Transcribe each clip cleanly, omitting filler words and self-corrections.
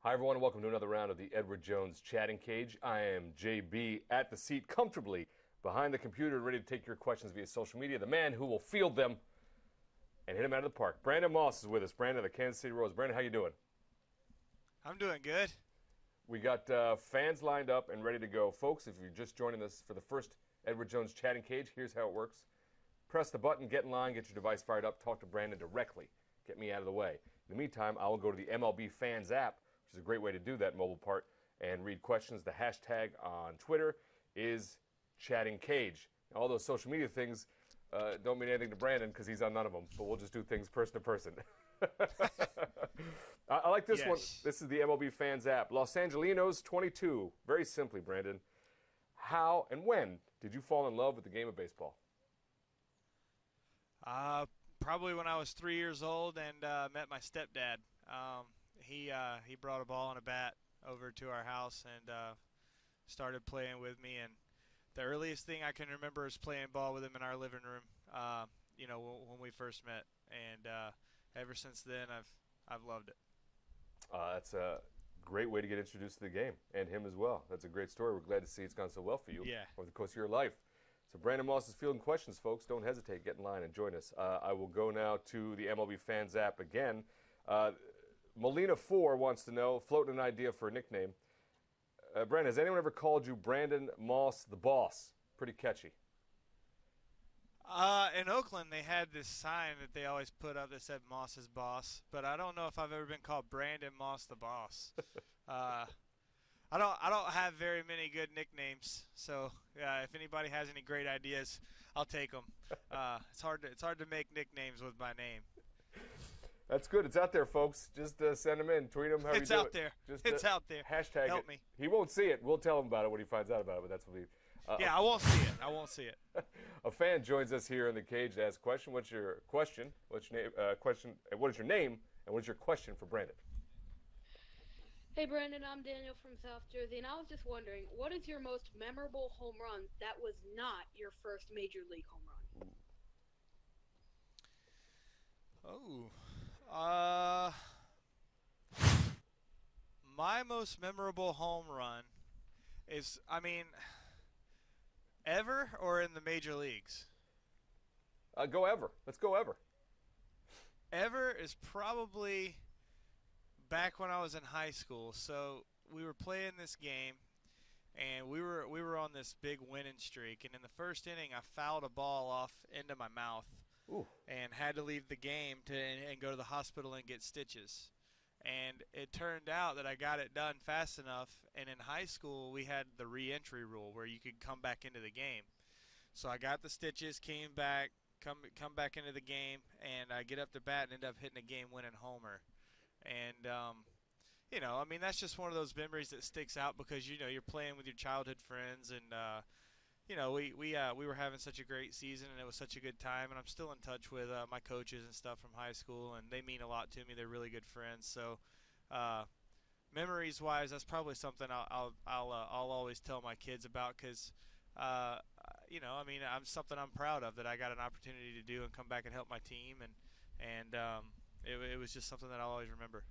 Hi, everyone, and welcome to another round of the Edward Jones Chatting Cage. I am JB at the seat, comfortably behind the computer, ready to take your questions via social media. The man who will field them and hit them out of the park. Brandon Moss is with us. Brandon of the Kansas City Royals. Brandon, how you doing? I'm doing good. We got fans lined up and ready to go. Folks, if you're just joining us for the first Edward Jones Chatting Cage, here's how it works. Press the button, get in line, get your device fired up, talk to Brandon directly. Get me out of the way. In the meantime, I will go to the MLB Fans app, which is a great way to do that mobile part, and read questions. The hashtag on Twitter is Chatting Cage. Now, all those social media things don't mean anything to Brandon because he's on none of them, but we'll just do things person to person. I like this one. This is the MLB Fans app. Los Angelinos 22. Very simply, Brandon, how and when did you fall in love with the game of baseball? Probably when I was 3 years old and met my stepdad. He brought a ball and a bat over to our house and started playing with me. And the earliest thing I can remember is playing ball with him in our living room. When we first met, and ever since then I've loved it. That's a great way to get introduced to the game, and him as well. That's a great story. We're glad to see it's gone so well for you over the course of your life. So Brandon Moss is fielding questions, folks. Don't hesitate. Get in line and join us. I will go now to the MLB Fans app again. Molina4 wants to know, floating an idea for a nickname. Brandon, has anyone ever called you Brandon Moss the Boss? Pretty catchy. In Oakland, they had this sign that they always put up that said Moss's Boss, but I don't know if I've ever been called Brandon Moss the Boss. I don't have very many good nicknames, so if anybody has any great ideas, I'll take them. It's hard to make nicknames with my name. That's good. It's out there, folks. Just send them in, tweet them. However it's you do out it. there. Just, it's out there. Hashtag Help it. me. He won't see it. We'll tell him about it when he finds out about it. But that's what we. I won't see it. I won't see it. A fan joins us here in the cage to ask a question. What's your question? What's your name? What is your name? And what is your question for Brandon? Hey, Brandon, I'm Daniel from South Jersey, and I was just wondering, what is your most memorable home run that was not your first Major League home run? My most memorable home run is, ever or in the major leagues? Go ever. Let's go ever. Ever is probably back when I was in high school. So we were playing this game, and we were on this big winning streak. And in the first inning, I fouled a ball off into my mouth. Ooh. And had to leave the game and go to the hospital and get stitches. And it turned out that I got it done fast enough. And in high school, we had the re-entry rule where you could come back into the game. So I got the stitches, came back, come back into the game, and I get up to bat and end up hitting a game-winning homer. And that's just one of those memories that sticks out because you're playing with your childhood friends, and we were having such a great season, and it was such a good time. And I'm still in touch with my coaches and stuff from high school, and they mean a lot to me. They're really good friends. So, memories-wise, that's probably something I'll always tell my kids about because, I'm something I'm proud of that I got an opportunity to do and come back and help my team, and it was just something that I'll always remember.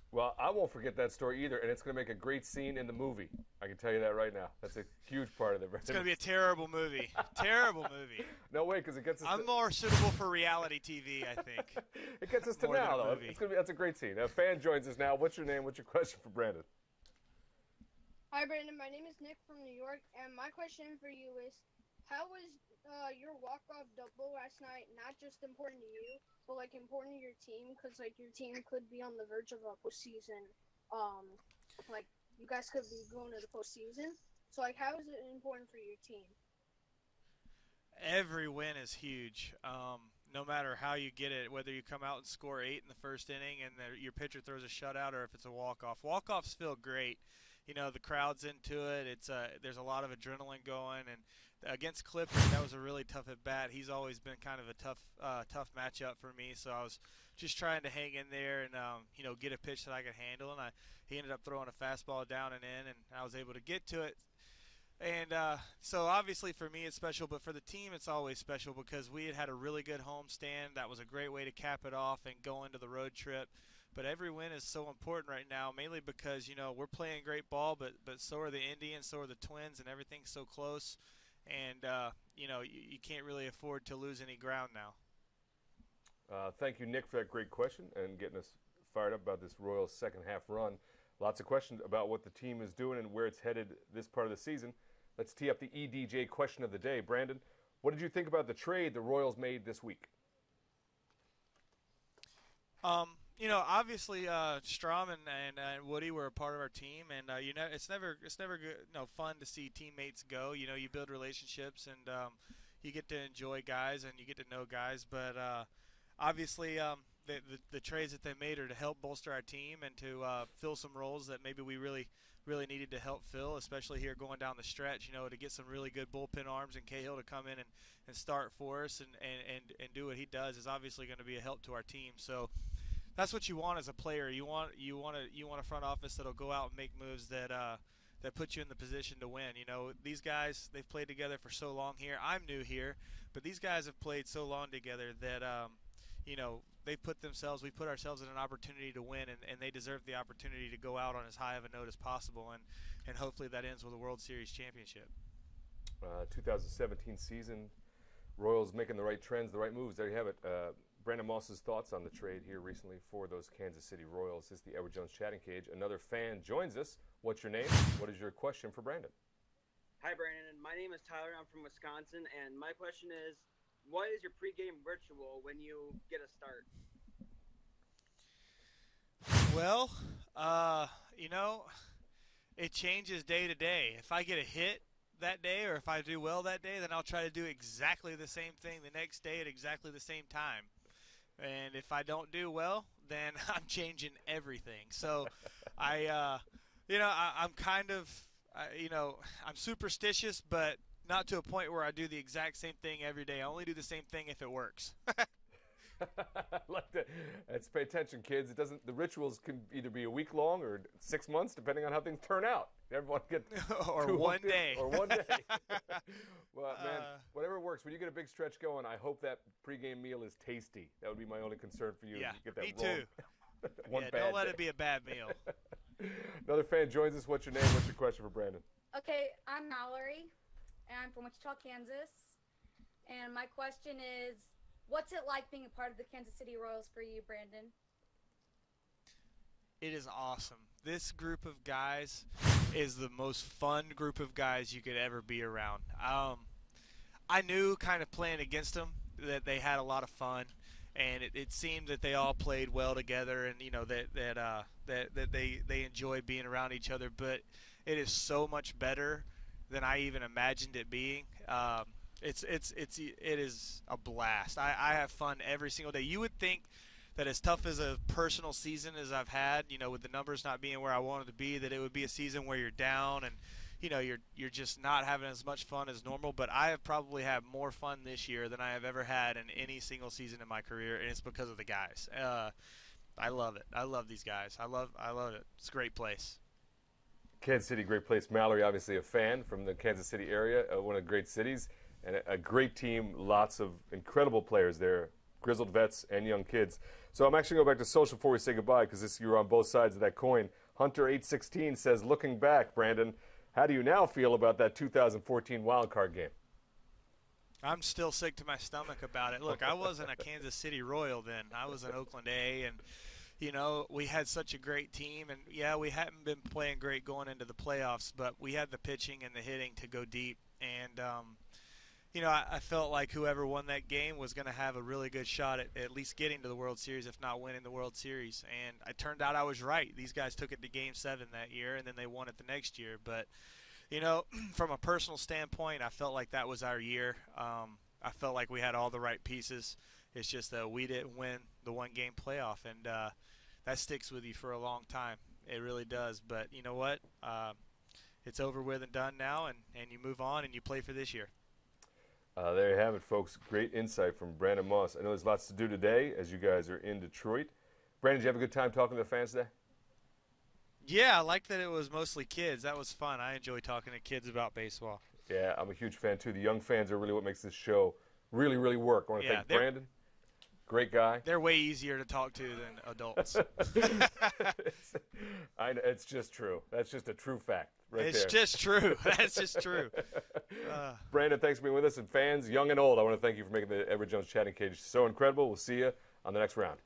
Well, I won't forget that story either, and it's going to make a great scene in the movie. I can tell you that right now. That's a huge part of it. It's going to be a terrible movie. Terrible movie. No way, because it gets us I'm more suitable for reality TV, I think. It gets us to now, though. That's a great scene. A fan joins us now. What's your name? What's your question for Brandon? Hi, Brandon. My name is Nick from New York, and my question for you is, how was your walk-off double last night not just important to you, but important to your team? Because your team could be on the verge of a postseason. You guys could be going to the postseason. So how is it important for your team? Every win is huge. No matter how you get it, whether you come out and score 8 in the first inning and your pitcher throws a shutout, or if it's a walk-off. Walk-offs feel great. The crowd's into it. There's a lot of adrenaline going, and against Clippers, that was a really tough at bat. He's always been kind of a tough matchup for me. So I was just trying to hang in there and get a pitch that I could handle. And he ended up throwing a fastball down and in, and I was able to get to it. And so obviously for me it's special, but for the team it's always special because we had a really good homestand. That was a great way to cap it off and go into the road trip. But every win is so important right now, mainly because, we're playing great ball, but so are the Indians, so are the Twins, and everything's so close. And, you can't really afford to lose any ground now. Thank you, Nick, for that great question and getting us fired up about this Royals second half run. Lots of questions about what the team is doing and where it's headed this part of the season. Let's tee up the EDJ question of the day. Brandon, what did you think about the trade the Royals made this week? Obviously, Strom and Woody were a part of our team, and it's never good, fun to see teammates go. You build relationships, and you get to enjoy guys, and you get to know guys. But obviously, the trades that they made are to help bolster our team and to fill some roles that maybe we really needed to help fill, especially here going down the stretch. To get some really good bullpen arms and Cahill to come in and start for us and do what he does is obviously going to be a help to our team. So that's what you want as a player. You want a front office that'll go out and make moves that put you in the position to win. These guys, they've played together for so long here. I'm new here, but these guys have played so long together that we put ourselves in an opportunity to win, and they deserve the opportunity to go out on as high of a note as possible, and hopefully that ends with a World Series championship. 2017 season, Royals making the right trends, the right moves. There you have it. Brandon Moss's thoughts on the trade here recently for those Kansas City Royals. This is the Edward Jones Chatting Cage. Another fan joins us. What's your name? What is your question for Brandon? Hi, Brandon. My name is Tyler. I'm from Wisconsin, and my question is, what is your pregame ritual when you get a start? Well, it changes day to day. If I get a hit that day or if I do well that day, then I'll try to do exactly the same thing the next day at exactly the same time. And if I don't do well, then I'm changing everything. So I'm superstitious, but not to a point where I do the exact same thing every day. I only do the same thing if it works. Like that. Let's pay attention, kids. The rituals can either be a week long or 6 months, depending on how things turn out. Everyone get or one day. Or one day. Well, man, whatever works. When you get a big stretch going, I hope that pregame meal is tasty. That would be my only concern for you. Yeah, you get that me wrong. Too. Don't let it be a bad meal. Another fan joins us. What's your name? What's your question for Brandon? Okay, I'm Mallory, and I'm from Wichita, Kansas. And my question is, what's it like being a part of the Kansas City Royals for you, Brandon? It is awesome. This group of guys is the most fun group of guys you could ever be around. I knew kind of playing against them that they had a lot of fun, and it seemed that they all played well together, and that they enjoyed being around each other. But it is so much better than I even imagined it being. It is a blast. I have fun every single day. You would think that as tough as a personal season as I've had, with the numbers not being where I wanted to be, that it would be a season where you're down and you're just not having as much fun as normal. But I have probably had more fun this year than I have ever had in any single season in my career, and it's because of the guys. I love it. I love these guys. I love it. It's a great place. Kansas City, great place. Mallory, obviously a fan from the Kansas City area, one of the great cities, and a great team. Lots of incredible players there, grizzled vets and young kids. So I'm actually going to go back to social before we say goodbye, because you're on both sides of that coin. Hunter816 says, looking back, Brandon, how do you now feel about that 2014 wild card game? I'm still sick to my stomach about it. Look, I wasn't a Kansas City Royal then. I was an Oakland A, and we had such a great team, and yeah, we hadn't been playing great going into the playoffs, but we had the pitching and the hitting to go deep, and I felt like whoever won that game was going to have a really good shot at least getting to the World Series, if not winning the World Series, and it turned out I was right. These guys took it to Game 7 that year, and then they won it the next year, but from a personal standpoint, I felt like that was our year. I felt like we had all the right pieces. It's just that we didn't win the one-game playoff, and that sticks with you for a long time. It really does. But you know what? It's over with and done now, and you move on and you play for this year. There you have it, folks. Great insight from Brandon Moss. I know there's lots to do today as you guys are in Detroit. Brandon, did you have a good time talking to the fans today? Yeah, I like that it was mostly kids. That was fun. I enjoy talking to kids about baseball. Yeah, I'm a huge fan, too. The young fans are really what makes this show really, really work. I want to thank Brandon. Great guy. They're way easier to talk to than adults. It's just true. That's just a true fact right It's there. just true. That's just true. Brandon, thanks for being with us. And fans, young and old, I want to thank you for making the Edward Jones Chatting Cage so incredible. We'll see you on the next round.